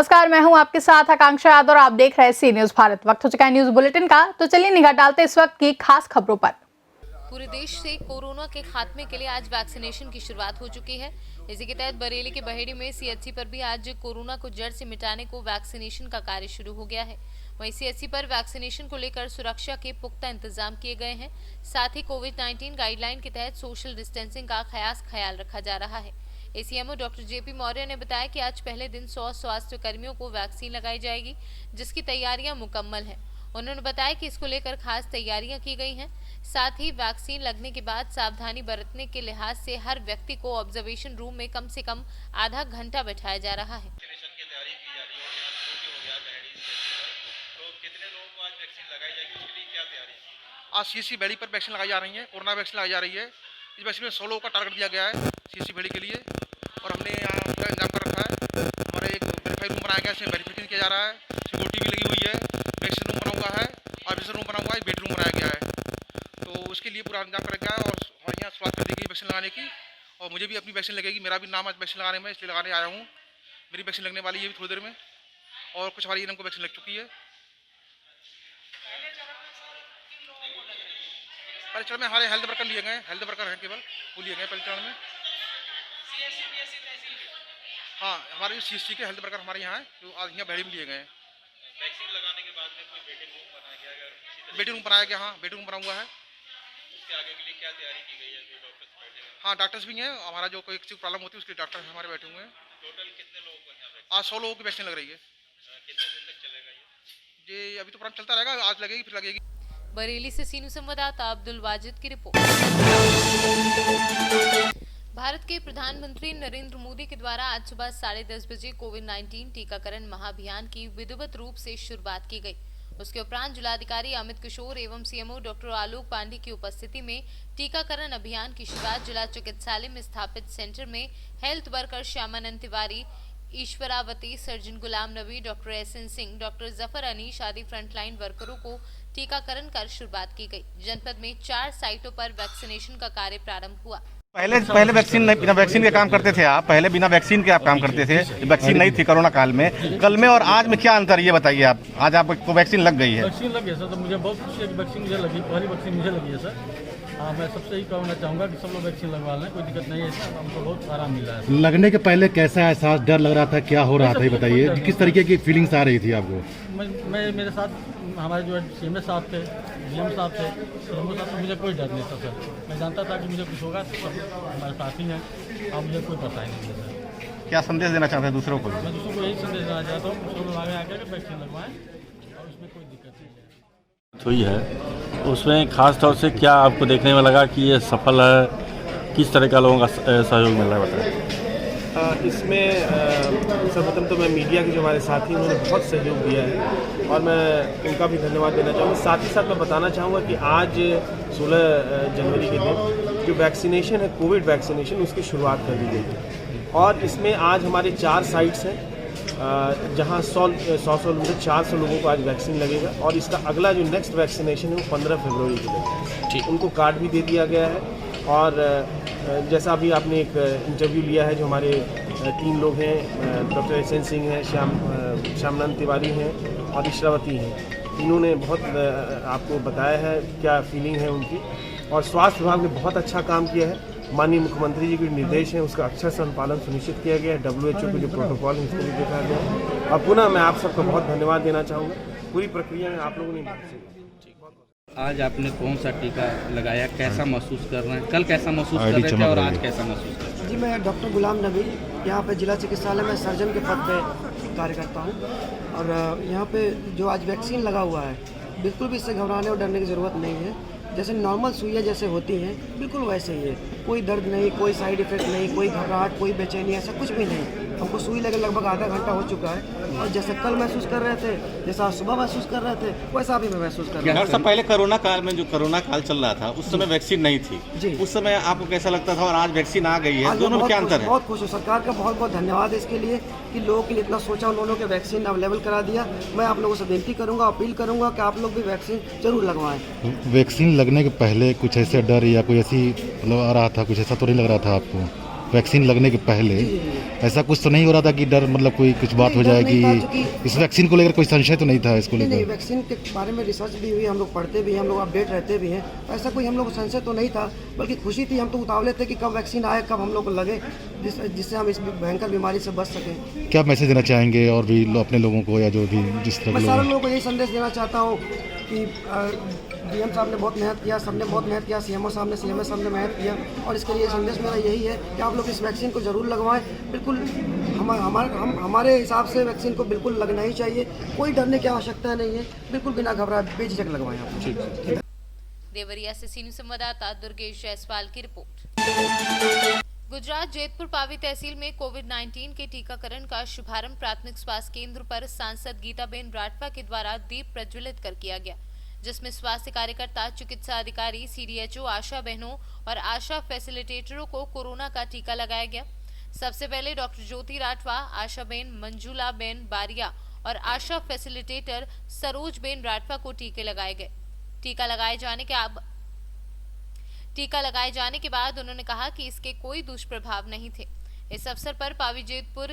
नमस्कार, मैं हूं आपके साथ आकांक्षा यादव और आप देख रहे हैं सी न्यूज भारत। वक्त हो चुका है न्यूज बुलेटिन का, तो चलिए निगाह डालते इस वक्त की खास खबरों पर। पूरे देश से कोरोना के खात्मे के लिए आज वैक्सीनेशन की शुरुआत हो चुकी है। इसी के तहत बरेली के बहेड़ी में सीएचसी पर भी आज कोरोना को जड़ से मिटाने को वैक्सीनेशन का कार्य शुरू हो गया है। वहीं सीएचसी पर वैक्सीनेशन को लेकर सुरक्षा के पुख्ता इंतजाम किए गए हैं। साथ ही कोविड-19 गाइडलाइन के तहत सोशल डिस्टेंसिंग का खास ख्याल रखा जा रहा है। एसीएमओ डॉक्टर जेपी मौर्य ने बताया कि आज पहले दिन 100 स्वास्थ्य कर्मियों को वैक्सीन लगाई जाएगी, जिसकी तैयारियां मुकम्मल हैं। उन्होंने बताया कि इसको लेकर खास तैयारियां की गई हैं। साथ ही वैक्सीन लगने के बाद सावधानी बरतने के लिहाज से हर व्यक्ति को ऑब्जर्वेशन रूम में कम से कम आधा घंटा बैठाया जा रहा है। आज सीएचसी बेड़ी पर वैक्सीन लगाई जा रही है, कोरोना वैक्सीन लगाई जा रही है। इस वैक्सीन में 100 लोगों का टारगेट दिया गया है सीएचसी बेड़ी के लिए, और हमने यहाँ पूरा इंतजाम कर रखा है। हमारे एक वेरीफाई रूम बनाया गया है, इसमें वेरिफिकेशन किया जा रहा है, सिक्योरिटी भी लगी हुई है, वैक्सीन रूम बना हुआ है, ऑफिसर रूम बना हुआ है, बेड रूम बनाया गया है। तो उसके लिए पूरा इंतजाम करा गया है और हमारे यहाँ शुरुआत कर दी गई वैक्सीन लगाने की। और मुझे भी अपनी वैक्सीन लगेगी, मेरा भी नाम आज वैक्सीन लगाने में, इसलिए लगाने आया हूँ। मेरी वैक्सीन लगने वाली है भी थोड़ी देर में, और कुछ हमारी इनको वैक्सीन लग चुकी है। पहले चरण में हमारे हेल्थ वर्कर लिए गए, हेल्थ वर्कर हैं केवल, वो लिए गए पहले चरण में। हाँ, हमारे सीएचसी के हेल्थ वर्कर हमारे यहाँ हैं, जो आज यहाँ बेड़ी में लिए गए हैं। वैक्सीन लगाने के बाद में कोई वेटिंग रूम बनाया गया है? वेटिंग रूम बनाया गया, हाँ वेटिंग रूम बना हुआ है। उसके आगे के लिए क्या तैयारी की गई है? कोई डॉक्टर्स बैठे हैं? हाँ, डॉक्टर्स भी हैं, हमारा जो कोई किसी प्रॉब्लम होती है उसके डॉक्टर हमारे बैठे हुए हैं। टोटल कितने लोगों को यहाँ आज 100 लोगों की वैक्सीन लग रही है। कितने दिन तक चलेगा ये? ये अभी तो प्रोग्राम चलता रहेगा, आज लगेगी फिर लगेगी। बरेली से सीनू संवाददाता अब्दुल वाजिद की रिपोर्ट। भारत के प्रधानमंत्री नरेंद्र मोदी के द्वारा आज सुबह 10:30 बजे कोविड-19 टीकाकरण महाअभियान की विधिवत रूप से शुरुआत की गई। उसके उपरांत जिलाधिकारी अमित किशोर एवं सीएमओ डॉक्टर आलोक पांडे की उपस्थिति में टीकाकरण अभियान की शुरुआत जिला चिकित्सालय में स्थापित सेंटर में health worker Shyamanand Tiwari, Ishwaravati, surgeon Ghulam Nabi, doctor SN Singh, doctor Zafar Anish आदि फ्रंटलाइन वर्करों को टीकाकरण कर शुरुआत की गई। जनपद में 4 साइटों पर वैक्सीनेशन का कार्य प्रारंभ हुआ। पहले वैक्सीन नहीं, बिना वैक्सीन के काम करते थे आप, पहले बिना वैक्सीन के आप काम करते थे, वैक्सीन नहीं थी कोरोना काल में। कल में और आज में क्या अंतर ये बताइए आप। आज आपको वैक्सीन लग गई है? वैक्सीन लग गई सर, तो मुझे बहुत खुशी है कि वैक्सीन मुझे लगी, पहली वैक्सीन मुझे लगी है सर। हाँ, मैं सबसे ही कहना चाहूँगा कि सब लोग वैक्सीन लगवा लें, कोई दिक्कत नहीं है सर, हमको बहुत आराम मिला है। लगने के पहले कैसा एहसास, डर लग रहा था, क्या हो रहा था, ये बताइए। किस तरीके की फीलिंग्स आ रही थी आपको? मैं मेरे साथ हमारे जो सीएमएस साहब थे, डीएम साहब थे, सीएमओ साहब, तो मुझे कोई डर नहीं था सर। मैं जानता था कि मुझे कुछ होगा, तो सब हमारे साथी हैं, अब मुझे कोई पता ही नहीं है सर। क्या संदेश देना चाहते हैं दूसरों को? मैं दूसरों को यही संदेश देना चाहता हूँ, सब लोग आगे आकर के वैक्सीन लगवाएं और उसमें कोई दिक्कत नहीं है। हुई है, उसमें खास तौर से क्या आपको देखने में लगा कि ये सफल है, किस तरह का लोगों का सहयोग मिल रहा है बताएं। इसमें सर्वप्रथम तो मैं मीडिया के जो हमारे साथी हैं उन्होंने बहुत सहयोग दिया है और मैं उनका भी धन्यवाद देना चाहूँगा। साथ ही साथ मैं बताना चाहूँगा कि आज 16 जनवरी के दिन जो वैक्सीनेशन है, कोविड वैक्सीनेशन, उसकी शुरुआत कर दी गई है। और इसमें आज हमारे 4 साइट्स हैं जहाँ 100 लोगों 400 लोगों को आज वैक्सीन लगेगा। और इसका अगला जो नेक्स्ट वैक्सीनेशन है वो 15 फरवरी को लगेगा। उनको कार्ड भी दे दिया गया है। और जैसा अभी आपने एक इंटरव्यू लिया है, जो हमारे 3 लोग हैं, डॉक्टर एसएन सिंह हैं, श्यामानंद तिवारी हैं और ईश्वरावती हैं, इन्होंने बहुत आपको बताया है क्या फीलिंग है उनकी। और स्वास्थ्य विभाग ने बहुत अच्छा काम किया है। माननीय मुख्यमंत्री जी के निर्देश हैं, उसका अच्छा संपालन सुनिश्चित किया गया है। WHO के जो प्रोटोकॉल है उसको भी देखा गया है। और पुनः मैं आप सबको बहुत धन्यवाद देना चाहूँगा। पूरी प्रक्रिया में आप लोगों ने आज आपने कौन सा टीका लगाया, कैसा महसूस कर रहे हैं? कल कैसा महसूस कर रहे थे और आज कैसा महसूस कर रहे हैं? जी, मैं डॉक्टर गुलाम नबी यहाँ पे जिला चिकित्सालय में सर्जन के पद पे कार्य करता हूँ। और यहाँ पे जो आज वैक्सीन लगा हुआ है, बिल्कुल भी इससे घबराने और डरने की ज़रूरत नहीं है। जैसे नॉर्मल सुइयाँ जैसे होती हैं, बिल्कुल वैसे ही है। कोई दर्द नहीं, कोई साइड इफेक्ट नहीं, कोई घबराहट, कोई बेचैनी, ऐसा कुछ भी नहीं। हमको सुई लगे लगभग आधा घंटा हो चुका है। और जैसे कल महसूस कर रहे थे, जैसा आज सुबह महसूस कर रहे थे, वैसा अभी मैं महसूस कर रहा हूँ। डॉक्टर साहब, पहले कोरोना काल में, जो कोरोना काल चल रहा था, उस समय वैक्सीन नहीं थी, उस समय आपको कैसा लगता था और आज वैक्सीन आ गई है, दोनों में क्या अंतर है? बहुत खुश हूँ। सरकार का बहुत बहुत धन्यवाद है इसके लिए कि लोगों के लिए इतना सोचा, उन्होंने के वैक्सीन अवेलेबल करा दिया। मैं आप लोगों से विनती करूँगा, अपील करूँगा कि आप लोग भी वैक्सीन जरूर लगवाएं। वैक्सीन लगने के पहले कुछ ऐसे डर या कोई ऐसी आ रहा था, कुछ ऐसा तो नहीं लग रहा था आपको? वैक्सीन लगने के पहले ऐसा कुछ तो नहीं हो रहा था कि डर, मतलब कोई कुछ बात हो जाएगी इस वैक्सीन को लेकर? कोई संशय तो नहीं था इसको नहीं, लेकर? वैक्सीन के बारे में रिसर्च भी हुई, हम लोग पढ़ते भी हैं, हम लोग अपडेट रहते भी हैं, तो ऐसा कोई हम लोग को संशय तो नहीं था, बल्कि खुशी थी। हम तो उतावले थे कि कब वैक्सीन आए, कब हम लोग को लगे, जिससे हम इस भयंकर बीमारी से बच सकें। क्या मैसेज देना चाहेंगे और भी अपने लोगों को, या जो भी जिस तरह मैं के सारे लोग? लोगों को यही संदेश देना चाहता हूँ कि डीएम साहब ने बहुत मेहनत किया, सबने बहुत मेहनत किया, सीएमओ साहब ने मेहनत किया, और इसके लिए संदेश मेरा यही है कि आप लोग इस वैक्सीन को ज़रूर लगवाएं। बिल्कुल हमारे हिसाब से वैक्सीन को बिल्कुल लगना ही चाहिए, कोई डरने की आवश्यकता नहीं है, बिल्कुल बिना घबराए बेझिझक लगवाएं आप। देवरिया से सीनियर संवाददाता दुर्गेश जायसवाल की रिपोर्ट। गुजरात जैतपुर पावी तहसील में कोविड-19 के टीकाकरण का शुभारंभ प्राथमिक स्वास्थ्य केंद्र पर सांसद गीताबेन राठवा के द्वारा दीप प्रज्वलित कर किया गया, जिसमें स्वास्थ्य कार्यकर्ता, चिकित्सा अधिकारी, सीडीएचओ, आशा बहनों और आशा फैसिलिटेटरों को कोरोना का टीका लगाया गया। सबसे पहले डॉक्टर ज्योति राठवा, आशा बेन, मंजुला बेन बारिया और आशा फैसिलिटेटर सरोज बेन राठवा को टीके लगाए गए। टीका लगाए जाने के बाद उन्होंने कहा कि इसके कोई दुष्प्रभाव नहीं थे। इस अवसर पर पावी जैतपुर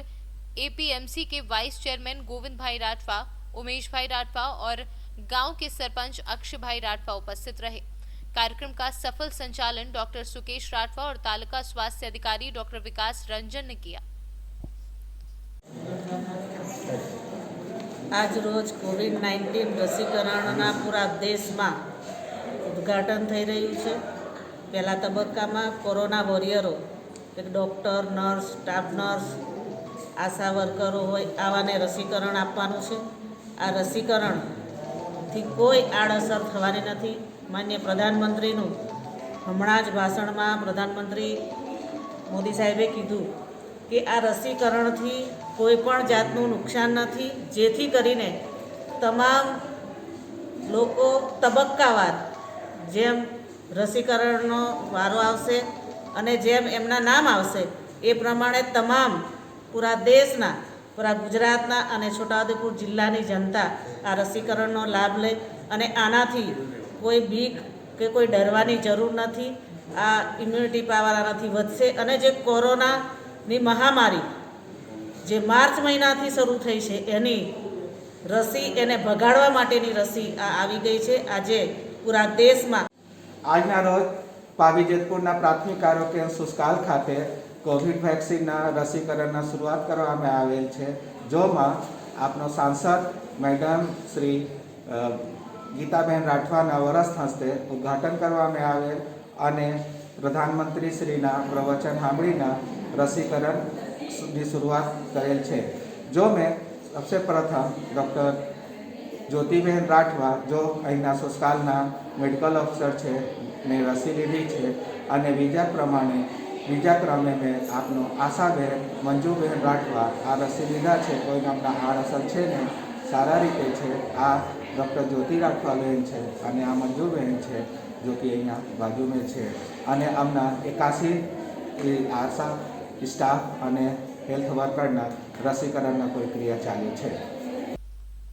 एपीएमसी के वाइस चेयरमैन गोविंद भाई राठवा, उमेश भाई राठवा और गांव के सरपंच अक्षय भाई राठवा उपस्थित रहे। कार्यक्रम का सफल संचालन डॉक्टर सुकेश राठवा और तालुका स्वास्थ्य अधिकारी डॉक्टर विकास रंजन ने किया। आज रोज कोविड-19 રસીકરણના પૂરા દેશમાં ઉદ્ઘાટન થઈ રહ્યું છે। પહેલા તબક્કામાં કોરોના વોરિયરો, એક ડૉક્ટર, નર્સ, સ્ટાફ નર્સ, આશા વર્કરો હોય આવાને રસીકરણ આપવાનું છે। આ રસીકરણથી કોઈ આડઅસર થવાની નથી। માન્ય પ્રધાનમંત્રીનું હમણાં જ ભાષણમાં પ્રધાનમંત્રી મોદી સાહેબે કીધું કે આ રસીકરણથી કોઈ પણ જાતનું નુકસાન નથી, જેથી કરીને તમામ લોકો તબક્કાવાર જેમ રસીકરણનો વારો આવશે અને જેમ એમના નામ આવશે એ પ્રમાણે તમામ પૂરા દેશના, પૂરા ગુજરાતના અને છોટાઉદેપુર જિલ્લાની जनता આ રસીકરણનો લાભ લે અને આનાથી કોઈ બીક કે કોઈ ડરવાની જરૂર નથી। આ ઇમ્યુનિટી પાવર આનાથી વધશે અને જે કોરોનાની મહામારી જે માર્ચ મહિનાથી શરૂ થઈ છે એની રસી, એને ભગાડવા માટેની રસી આ આવી ગઈ છે। આજે પૂરા દેશમાં આજના રોજ પાવી જેતપુરના પ્રાથમિક આરોગ્ય સુસ્કાલ ખાતે કોવિડ વેક્સિનના રસીકરણના શરૂઆત કરવામાં આવેલ છે, જેમાં આપનો સાંસદ મેડમ શ્રી ગીતાબેન રાઠવાના વરસ હસ્તે ઉદ્ઘાટન કરવામાં આવેલ અને પ્રધાનમંત્રીશ્રીના પ્રવચન સાંભળીને રસીકરણની શરૂઆત કરેલ છે। જો મેં सबसे प्रथम डॉक्टर ज्योतिबेन राठवा जो अहींना सुस्कालना मेडिकल ऑफिसर है ने रसी लीधी है और बीजा क्रमे में आपनो आशाबेन मंजूबेन राठवा आ रसी लीधा है। कोई नामना आड़असर है ने सारा रीते है। आ डॉक्टर ज्योति राठवा बहन है और आ मंजूबेन है जो कि अहींया बाजू में है। और अमना 81 आशा स्टाफ और हेल्थ वर्करना रसीकरण कोई क्रिया चालू है।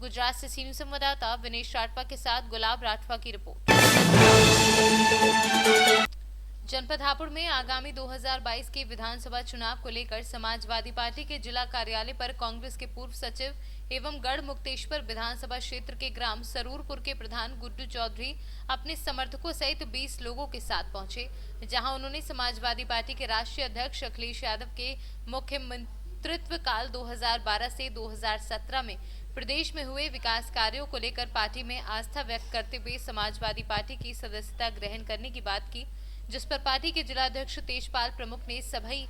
गुजरात से सीनियर संवाददाता विनेश राठवा के साथ गुलाब राठवा की रिपोर्ट। जनपद हापुड़ में आगामी 2022 के विधानसभा चुनाव को लेकर समाजवादी पार्टी के जिला कार्यालय पर कांग्रेस के पूर्व सचिव एवं गढ़ मुक्तेश्वर विधानसभा क्षेत्र के ग्राम सरूरपुर के प्रधान गुड्डू चौधरी अपने समर्थकों सहित 20 लोगों के साथ पहुंचे, जहां उन्होंने समाजवादी पार्टी के राष्ट्रीय अध्यक्ष अखिलेश यादव के मुख्यमंत्रित्व काल 2012 से 2017 में प्रदेश में हुए विकास कार्यों को लेकर पार्टी में आस्था व्यक्त करते हुए समाजवादी पार्टी की सदस्यता ग्रहण करने की बात की, जिस पर पार्टी के जिलाध्यक्ष तेजपाल प्रमुख ने सभी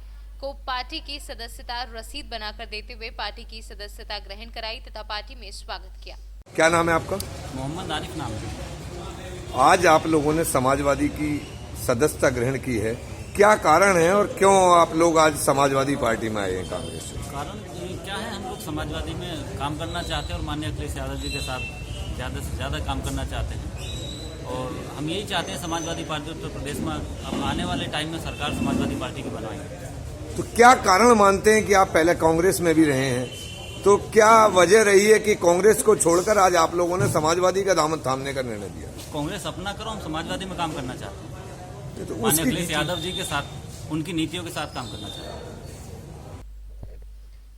को पार्टी की सदस्यता रसीद बनाकर देते हुए पार्टी की सदस्यता ग्रहण कराई तथा पार्टी में स्वागत किया। क्या नाम है आपका? मोहम्मद आरिफ नाम है। आज आप लोगों ने समाजवादी की सदस्यता ग्रहण की है, क्या कारण है और क्यों आप लोग आज समाजवादी पार्टी में आए हैं कांग्रेस से? कारण क्या है, हम लोग समाजवादी में काम करना चाहते हैं और माननीय अखिलेश यादव जी के साथ ज़्यादा से ज़्यादा काम करना चाहते हैं और हम यही चाहते हैं समाजवादी पार्टी उत्तर प्रदेश में अब आने वाले टाइम में सरकार समाजवादी पार्टी की बनवाएंगे। तो क्या कारण मानते हैं कि आप पहले कांग्रेस में भी रहे हैं, तो क्या वजह रही है कि कांग्रेस को छोड़कर आज आप लोगों ने समाजवादी का दामन थामने का निर्णय लिया? कांग्रेस अपना करो, हम समाजवादी में काम करना चाहते हैं। तो माननीय अखिलेश यादव जी के साथ उनकी नीतियों के साथ काम करना चाहते हैं।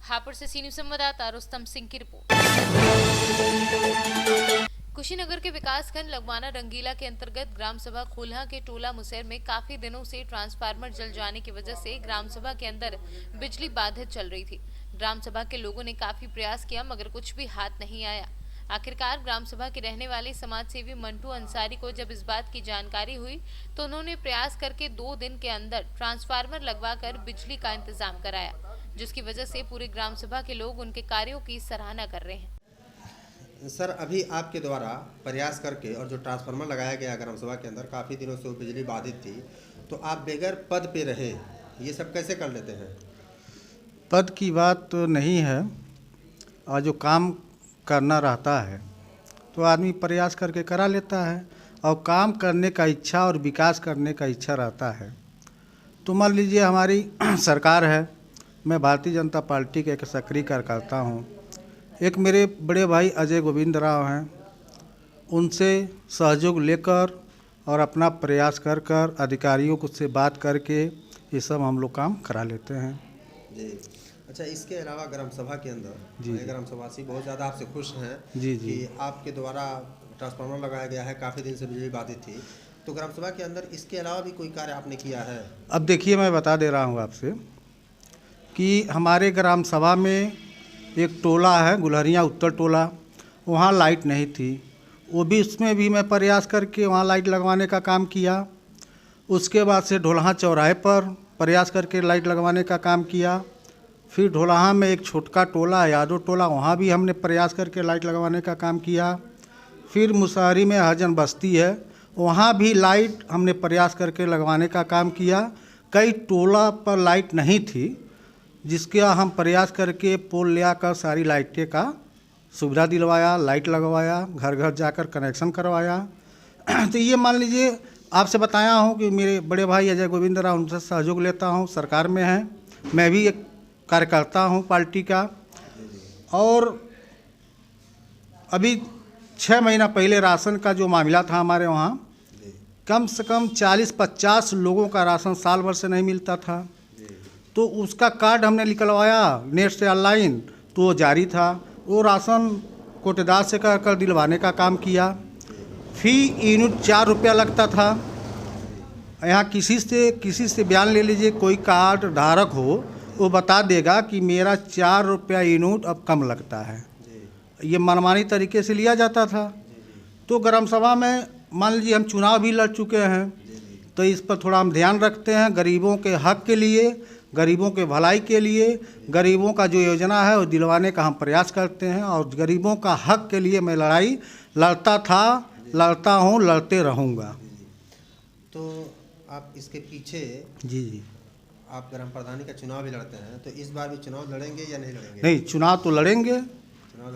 हापुड़ से सी न्यूज संवाददाता रुस्तम सिंह की रिपोर्ट। कुशीनगर के विकासखंड लगवाना रंगीला के अंतर्गत ग्राम सभा खोलहा के टोला मुसैर में काफी दिनों से ट्रांसफार्मर जल जाने की वजह से ग्राम सभा के अंदर बिजली बाधित चल रही थी। ग्राम सभा के लोगों ने काफी प्रयास किया मगर कुछ भी हाथ नहीं आया। आखिरकार ग्राम सभा के रहने वाले समाज सेवी मंटू अंसारी को जब इस बात की जानकारी हुई तो उन्होंने प्रयास करके 2 दिन के अंदर ट्रांसफार्मर लगवाकर बिजली का इंतजाम कराया, जिसकी वजह से पूरे ग्राम सभा के लोग उनके कार्यों की सराहना कर रहे हैं। सर, अभी आपके द्वारा प्रयास करके और जो ट्रांसफार्मर लगाया गया ग्राम सभा के अंदर, काफ़ी दिनों से वो बिजली बाधित थी, तो आप बगैर पद पे रहे, ये सब कैसे कर लेते हैं? पद की बात तो नहीं है, और जो काम करना रहता है तो आदमी प्रयास करके करा लेता है, और काम करने का इच्छा और विकास करने का इच्छा रहता है। तो मान लीजिए हमारी सरकार है, मैं भारतीय जनता पार्टी का एक सक्रिय कार्यकर्ता हूँ। एक मेरे बड़े भाई अजय गोविंद राव हैं, उनसे सहयोग लेकर और अपना प्रयास कर कर अधिकारियों को से बात करके ये सब हम लोग काम करा लेते हैं। जी, अच्छा, इसके अलावा ग्राम सभा के अंदर जी, ग्राम सभावासी बहुत ज़्यादा आपसे खुश हैं जी कि आपके द्वारा ट्रांसफार्मर लगाया गया है, काफ़ी दिन से बिजली बाधित थी, तो ग्राम सभा के अंदर इसके अलावा भी कोई कार्य आपने किया है? अब देखिए, मैं बता दे रहा हूँ आपसे कि हमारे ग्राम सभा में एक टोला है गुलहरिया उत्तर टोला, वहाँ लाइट नहीं थी, वो भी उसमें भी मैं प्रयास करके वहाँ लाइट लगवाने का काम किया। उसके बाद से ढोलहा चौराहे पर प्रयास करके लाइट लगवाने का काम किया। फिर ढोलहा में एक छोटका टोला है यादव टोला, वहाँ भी हमने प्रयास करके लाइट लगवाने का काम किया। फिर मुसहरी में हरिजन बस्ती है, वहाँ भी लाइट हमने प्रयास करके लगवाने का काम किया। कई टोला पर लाइट नहीं थी, जिसके हम प्रयास करके पोल ले आकर सारी लाइटें का सुविधा दिलवाया, लाइट लगवाया, घर घर जाकर कनेक्शन करवाया। तो ये मान लीजिए आपसे बताया हूँ कि मेरे बड़े भाई अजय गोविंद राव, उनसे सहयोग लेता हूँ, सरकार में हैं, मैं भी एक कार्यकर्ता हूँ पार्टी का। और अभी 6 महीना पहले राशन का जो मामला था हमारे वहाँ, कम से कम 40-50 लोगों का राशन साल भर से नहीं मिलता था, तो उसका कार्ड हमने निकलवाया नेट से ऑनलाइन, तो वो जारी था। वो राशन कोटेदार से कर दिलवाने का काम किया। फी यूनिट 4 रुपया लगता था। यहाँ किसी से बयान ले लीजिए, कोई कार्ड धारक हो वो बता देगा कि मेरा 4 रुपया यूनिट अब कम लगता है। ये मनमानी तरीके से लिया जाता था। तो ग्राम सभा में मान लीजिए हम चुनाव भी लड़ चुके हैं, तो इस पर थोड़ा हम ध्यान रखते हैं। गरीबों के हक के लिए, गरीबों के भलाई के लिए, गरीबों का जो योजना है वो दिलवाने का हम प्रयास करते हैं, और गरीबों का हक के लिए मैं लड़ाई लड़ता था, लड़ता हूँ, लड़ते रहूँगा। तो आप इसके पीछे जी आप ग्राम प्रधानी का चुनाव भी लड़ते हैं, तो इस बार भी चुनाव लड़ेंगे या नहीं लड़ेंगे? नहीं, चुनाव तो लड़ेंगे,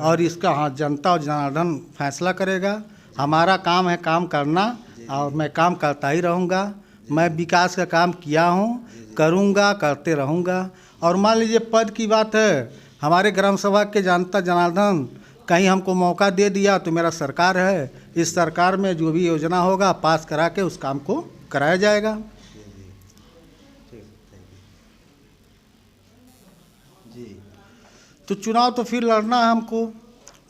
और इसका हाँ जनता और जनार्दन फैसला करेगा। हमारा काम है काम करना, और मैं काम करता ही रहूँगा। मैं विकास का काम किया हूँ, करूँगा, करते रहूँगा। और मान लीजिए पद की बात है, हमारे ग्राम सभा के जनता जनार्दन कहीं हमको मौका दे दिया तो मेरा सरकार है, इस सरकार में जो भी योजना होगा पास करा के उस काम को कराया जाएगा। तो चुनाव तो फिर लड़ना है हमको,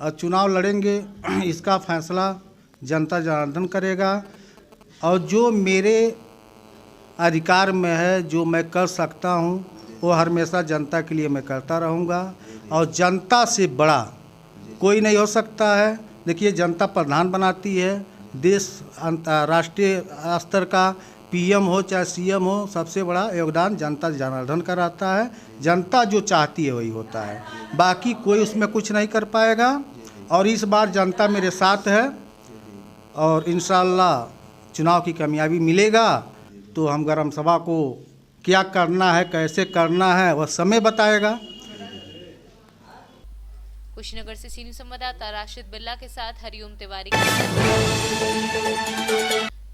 और चुनाव लड़ेंगे, इसका फैसला जनता जनार्दन करेगा। और जो मेरे अधिकार में है, जो मैं कर सकता हूँ, वो हमेशा जनता के लिए मैं करता रहूँगा। और जनता से बड़ा कोई नहीं हो सकता है। देखिए, जनता प्रधान बनाती है देश, राष्ट्रीय स्तर का पीएम हो चाहे सीएम हो, सबसे बड़ा योगदान जनता जनार्दन का रहता है। जनता जो चाहती है वही होता है, बाकी कोई उसमें कुछ नहीं कर पाएगा। और इस बार जनता मेरे साथ है, और इंशाअल्लाह चुनाव की कामयाबी मिलेगा। तो हम ग्राम सभा को क्या करना है, कैसे करना है, वह समय बताएगा। कुशीनगर से सीनियर संवाददाता राशिद बिल्ला के साथ हरिओम तिवारी।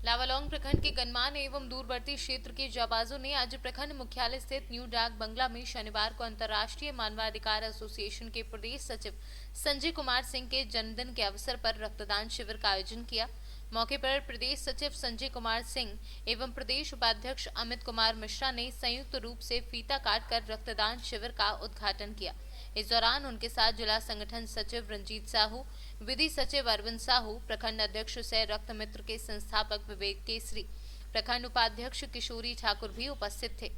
लावालौंग प्रखंड के गन्मान एवं दूरवर्ती क्षेत्र के जाबाजों ने आज प्रखंड मुख्यालय स्थित न्यू डाक बंगला में शनिवार को अंतर्राष्ट्रीय मानवाधिकार एसोसिएशन के प्रदेश सचिव संजय कुमार सिंह के जन्मदिन के अवसर पर रक्तदान शिविर का आयोजन किया। मौके पर प्रदेश सचिव संजय कुमार सिंह एवं प्रदेश उपाध्यक्ष अमित कुमार मिश्रा ने संयुक्त रूप से फीता काट कर रक्तदान शिविर का उद्घाटन किया। इस दौरान उनके साथ जिला संगठन सचिव रंजीत साहू, विधि सचिव अरविंद साहू, प्रखंड अध्यक्ष सह रक्त मित्र के संस्थापक विवेक केसरी, प्रखंड उपाध्यक्ष किशोरी ठाकुर भी उपस्थित थे।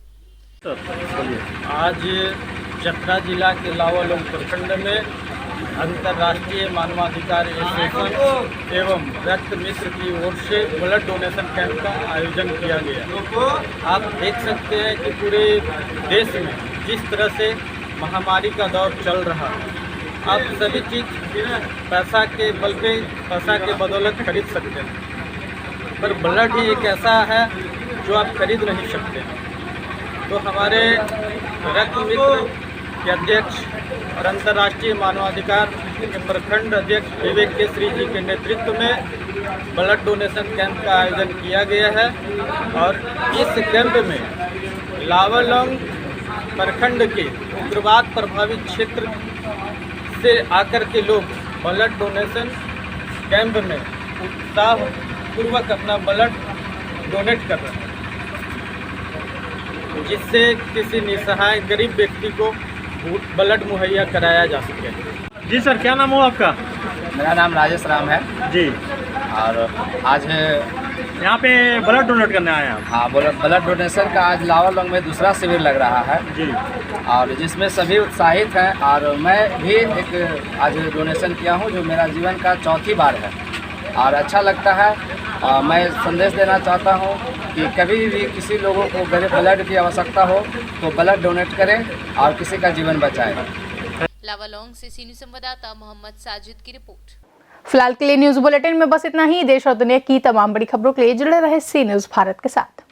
आज चतरा जिला के लावालोंग प्रखंड में अंतर्राष्ट्रीय मानवाधिकार एसोसिएशन एवं रक्त मित्र की ओर से ब्लड डोनेशन कैंप का आयोजन किया गया। आप देख सकते हैं कि पूरे देश में जिस तरह से महामारी का दौर चल रहा है, आप सभी चीज़ पैसा के बल पे, पैसा के बदौलत खरीद सकते हैं, पर ब्लड ही एक ऐसा है जो आप खरीद नहीं सकते। तो हमारे रक्त मित्र के अध्यक्ष और अंतर्राष्ट्रीय मानवाधिकार के प्रखंड अध्यक्ष विवेक केसरी जी के नेतृत्व में ब्लड डोनेशन कैंप का आयोजन किया गया है। और इस कैंप में लावालोंग प्रखंड के उग्रवाद प्रभावित क्षेत्र से आकर के लोग ब्लड डोनेशन कैंप में उत्साहपूर्वक अपना ब्लड डोनेट कर रहे हैं, जिससे किसी निसहाय गरीब व्यक्ति को ब्लड मुहैया कराया जा सके। जी सर, क्या नाम हो आपका? मेरा नाम राजेश राम है जी। और आज यहाँ पे ब्लड डोनेट करने आए हैं आप? हाँ, ब्लड डोनेशन का आज लावालोंग में दूसरा शिविर लग रहा है जी, और जिसमें सभी उत्साहित हैं। और मैं भी एक आज डोनेशन किया हूँ, जो मेरा जीवन का चौथी बार है और अच्छा लगता है। मैं संदेश देना चाहता हूँ कि कभी भी किसी लोगों को ब्लड की आवश्यकता हो तो ब्लड डोनेट करें और किसी का जीवन बचाएं। लावालोंग से सीनियर संवाददाता मोहम्मद साजिद की रिपोर्ट। फिलहाल के लिए न्यूज बुलेटिन में बस इतना ही। देश और दुनिया की तमाम बड़ी खबरों के लिए जुड़े रहे सी न्यूज भारत के साथ।